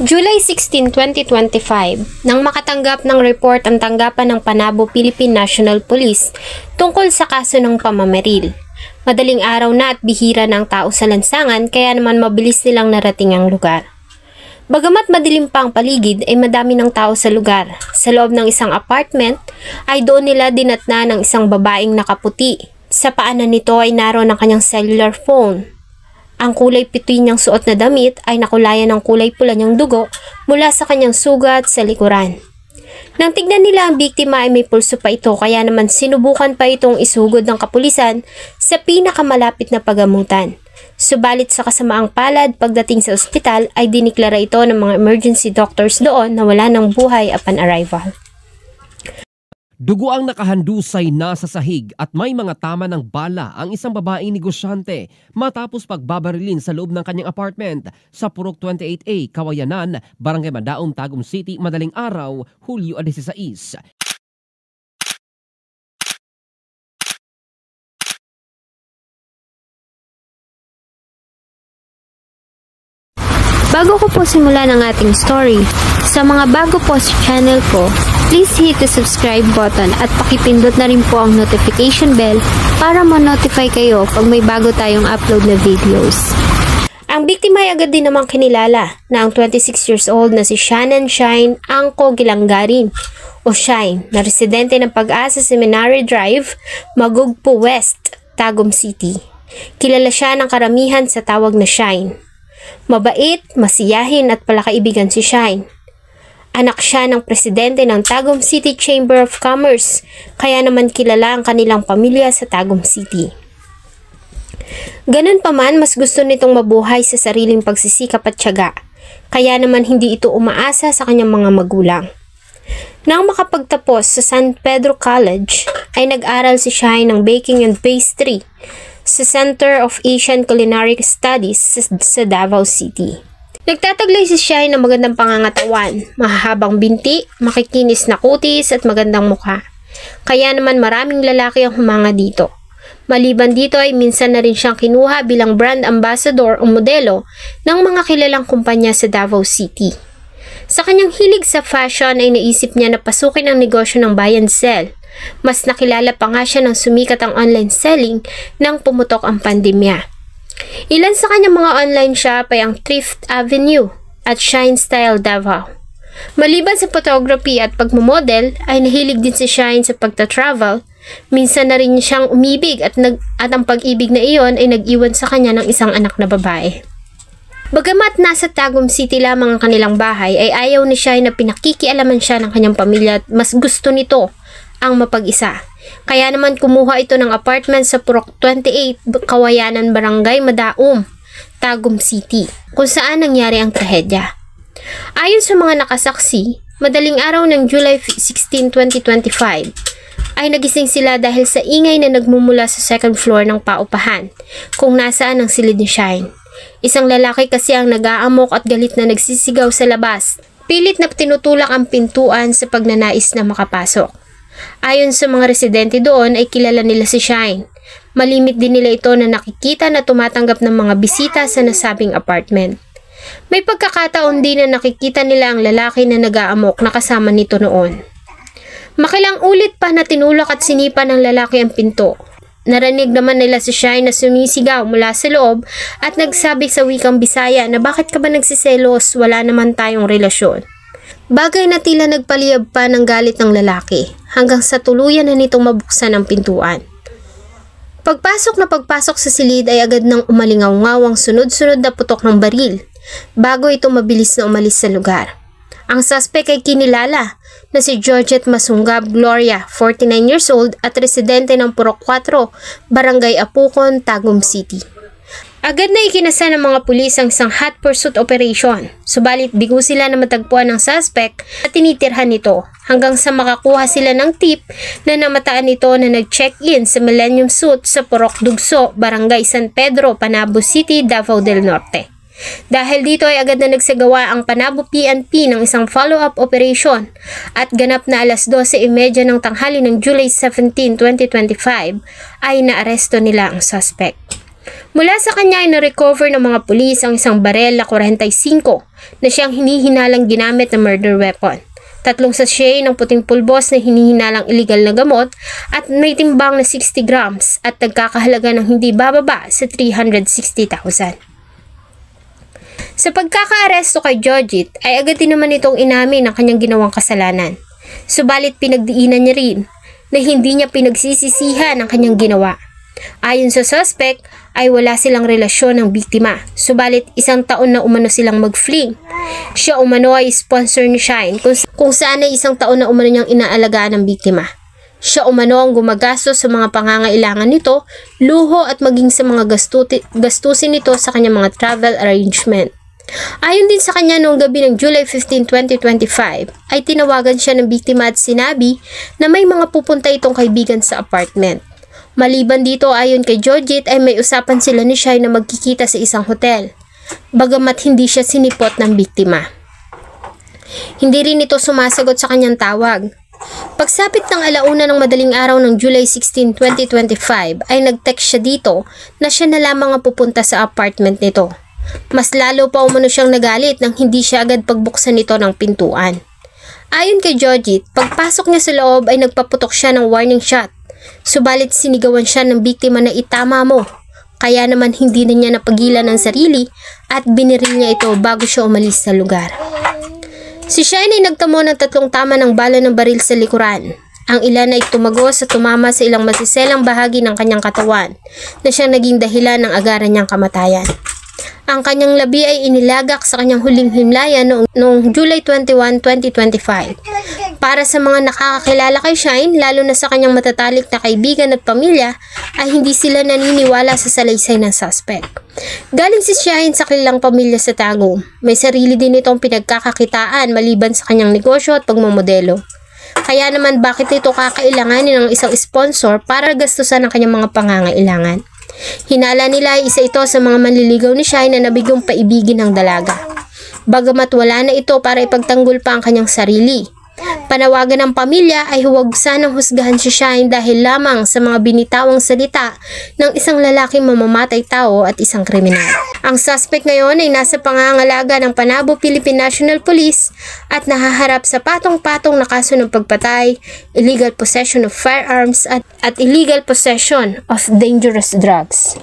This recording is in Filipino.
July 16, 2025, nang makatanggap ng report ang tanggapan ng Panabo Philippine National Police tungkol sa kaso ng pamamaril. Madaling araw na at bihira na ang tao sa lansangan kaya naman mabilis nilang narating ang lugar. Bagamat madilim pa ang paligid ay madami ng tao sa lugar. Sa loob ng isang apartment ay doon nila dinatna ng isang babaeng nakaputi. Sa paanan nito ay naroon ang kanyang cellular phone. Ang kulay puti niyang suot na damit ay nakulayan ng kulay pula niyang dugo mula sa kanyang sugat sa likuran. Nang tignan nila ang biktima ay may pulso pa ito kaya naman sinubukan pa itong isugod ng kapulisan sa pinakamalapit na pagamutan. Subalit sa kasamaang palad pagdating sa ospital ay diniklara ito ng mga emergency doctors doon na wala ng buhay upon arrival. Dugo ang nakahandusay na sa sahig at may mga tama ng bala ang isang babaeng negosyante matapos pagbabarilin sa loob ng kanyang apartment sa Purok 28A, Kawayanan, Barangay Madaum, Tagum City, madaling araw, Hulyo 16. Bago ko po simulan ang ating story, sa mga bago po sa channel ko, please hit the subscribe button at pakipindot na rin po ang notification bell para ma-notify kayo pag may bago tayong upload na videos. Ang biktima ay agad din namang kinilala na ang 26 years old na si Shannon Shine Angko Gilanggarin o Shine na residente ng Pag-asa Seminary Drive, Magugpo West, Tagum City. Kilala siya ng karamihan sa tawag na Shine. Mabait, masiyahin at palakaibigan si Shine. Anak siya ng presidente ng Tagum City Chamber of Commerce, kaya naman kilala ang kanilang pamilya sa Tagum City. Ganun pa man, mas gusto nitong mabuhay sa sariling pagsisikap at tiyaga, kaya naman hindi ito umaasa sa kanyang mga magulang. Nang makapagtapos sa San Pedro College, ay nag-aral si Shine ng Baking and Pastry sa Center of Asian Culinary Studies sa Davao City. Nagtataglay si Shine ng magandang pangangatawan, mahahabang binti, makikinis na kutis at magandang mukha. Kaya naman maraming lalaki ang humanga dito. Maliban dito ay minsan na rin siyang kinuha bilang brand ambassador o modelo ng mga kilalang kumpanya sa Davao City. Sa kanyang hilig sa fashion ay naisip niya na pasukin ang negosyo ng buy and sell. Mas nakilala pa nga siya ng sumikat ang online selling nang pumutok ang pandemya. Ilan sa kanyang mga online shop ay ang Thrift Avenue at Shine Style Davao. Maliban sa photography at pagmamodel ay nahilig din si Shine sa pagta-travel. Minsan na rin siyang umibig at ang pag-ibig na iyon ay nag-iwan sa kanya ng isang anak na babae. Bagamat nasa Tagum City lamang ang kanilang bahay ay ayaw ni Shine na pinakikialaman siya ng kanyang pamilya at mas gusto nito ang mapag-isa. Kaya naman kumuha ito ng apartment sa Purok 28, Kawayanan, Barangay Madaum, Tagum City, kung saan nangyari ang trahedya. Ayon sa mga nakasaksi, madaling araw ng July 16, 2025, ay nagising sila dahil sa ingay na nagmumula sa second floor ng paupahan, kung nasaan ang silid ni Shine. Isang lalaki kasi ang nag-aamok at galit na nagsisigaw sa labas. Pilit na tinutulak ang pintuan sa pagnanais na makapasok. Ayon sa mga residente doon ay kilala nila si Shine. Malimit din nila ito na nakikita na tumatanggap ng mga bisita sa nasabing apartment. May pagkakataon din na nakikita nila ang lalaki na nag-aamok na kasama nito noon. Makilang ulit pa na tinulak at sinipa ng lalaki ang pinto. Narinig naman nila si Shine na sumisigaw mula sa loob at nagsabi sa wikang Bisaya na bakit ka ba nagsiselos, wala naman tayong relasyon. Bagay na tila nagpaliyab pa ng galit ng lalaki hanggang sa tuluyan na nitong mabuksan ang pintuan. Pagpasok sa silid ay agad nang umalingaw-ngaw ang sunod-sunod na putok ng baril bago ito mabilis na umalis sa lugar. Ang suspect ay kinilala na si Georgette Masungab Gloria, 49 years old at residente ng Purok 4, Barangay Apukon, Tagum City. Agad na ikinasa ng mga pulis ang isang hot pursuit operation, subalit bigo sila na matagpuan ng suspect at tinitirhan nito hanggang sa makakuha sila ng tip na namataan nito na nag-check-in sa Millennium Suite sa Purok Dugso, Barangay San Pedro, Panabo City, Davao del Norte. Dahil dito ay agad na nagsagawa ang Panabo PNP ng isang follow-up operation at ganap na alas 12:30 ng tanghali ng July 17, 2025 ay naaresto nila ang suspect. Mula sa kanya ay na-recover ng mga pulis ang isang barel na 45 na siyang hinihinalang ginamit na murder weapon. 3 sachet ng puting pulbos na hinihinalang illegal na gamot at may timbang na 60 grams at nagkakahalaga ng hindi bababa sa 360,000. Sa pagkakaaresto kay Jojit ay agad din naman itong inamin ang kanyang ginawang kasalanan. Subalit pinagdiinan niya rin na hindi niya pinagsisisihan ang kanyang ginawa. Ayon sa suspect ay wala silang relasyon ng biktima, subalit 1 taon na umano silang mag-fling. Siya umano ay sponsor ni Shine kung saan ay 1 taon na umano niyang inaalagaan ng biktima. Siya umano ang gumagastos sa mga pangangailangan nito, luho at maging sa mga gastusin nito sa kanyang mga travel arrangement. Ayon din sa kanya noong gabi ng July 15, 2025 ay tinawagan siya ng biktima at sinabi na may mga pupunta itong kaibigan sa apartment. Maliban dito ayon kay Jojit ay may usapan sila ni Shine na magkikita sa isang hotel, bagamat hindi siya sinipot ng biktima. Hindi rin ito sumasagot sa kanyang tawag. Pagsapit ng 1:00 ng madaling araw ng July 16, 2025 ay nag-text siya dito na siya na lamang ang pupunta sa apartment nito. Mas lalo pa umano siyang nagalit nang hindi siya agad pagbuksan nito ng pintuan. Ayon kay Jojit, pagpasok niya sa loob ay nagpaputok siya ng warning shot. Subalit sinigawan siya ng biktima na itama mo, kaya naman hindi na niya napagilan ng sarili at biniril niya ito bago siya umalis sa lugar. Si Shine ay nagtamo ng 3 tama ng bala ng baril sa likuran. Ang ilan ay tumagos at tumama sa ilang masiselang bahagi ng kanyang katawan na siyang naging dahilan ng agaran niyang kamatayan. Ang kanyang labi ay inilagak sa kanyang huling himlayan noong July 21, 2025. Para sa mga nakakakilala kay Shine, lalo na sa kanyang matatalik na kaibigan at pamilya, ay hindi sila naniniwala sa salaysay ng suspect. Galing si Shine sa kilalang pamilya sa Tagum. May sarili din itong pinagkakakitaan maliban sa kanyang negosyo at pagmamodelo. Kaya naman bakit ito kakailanganin ng isang sponsor para gastusan ang kanyang mga pangangailangan? Hinala nila ay isa ito sa mga manliligaw ni Shine na nabigyong paibigin ng dalaga. Bagamat wala na ito para ipagtanggol pa ang kanyang sarili. Panawagan ng pamilya ay huwag sanang husgahan si Shine dahil lamang sa mga binitawang salita ng isang lalaking mamamatay tao at isang kriminal. Ang suspect ngayon ay nasa pangangalaga ng Panabo Philippine National Police at nahaharap sa patong-patong na kaso ng pagpatay, illegal possession of firearms at illegal possession of dangerous drugs.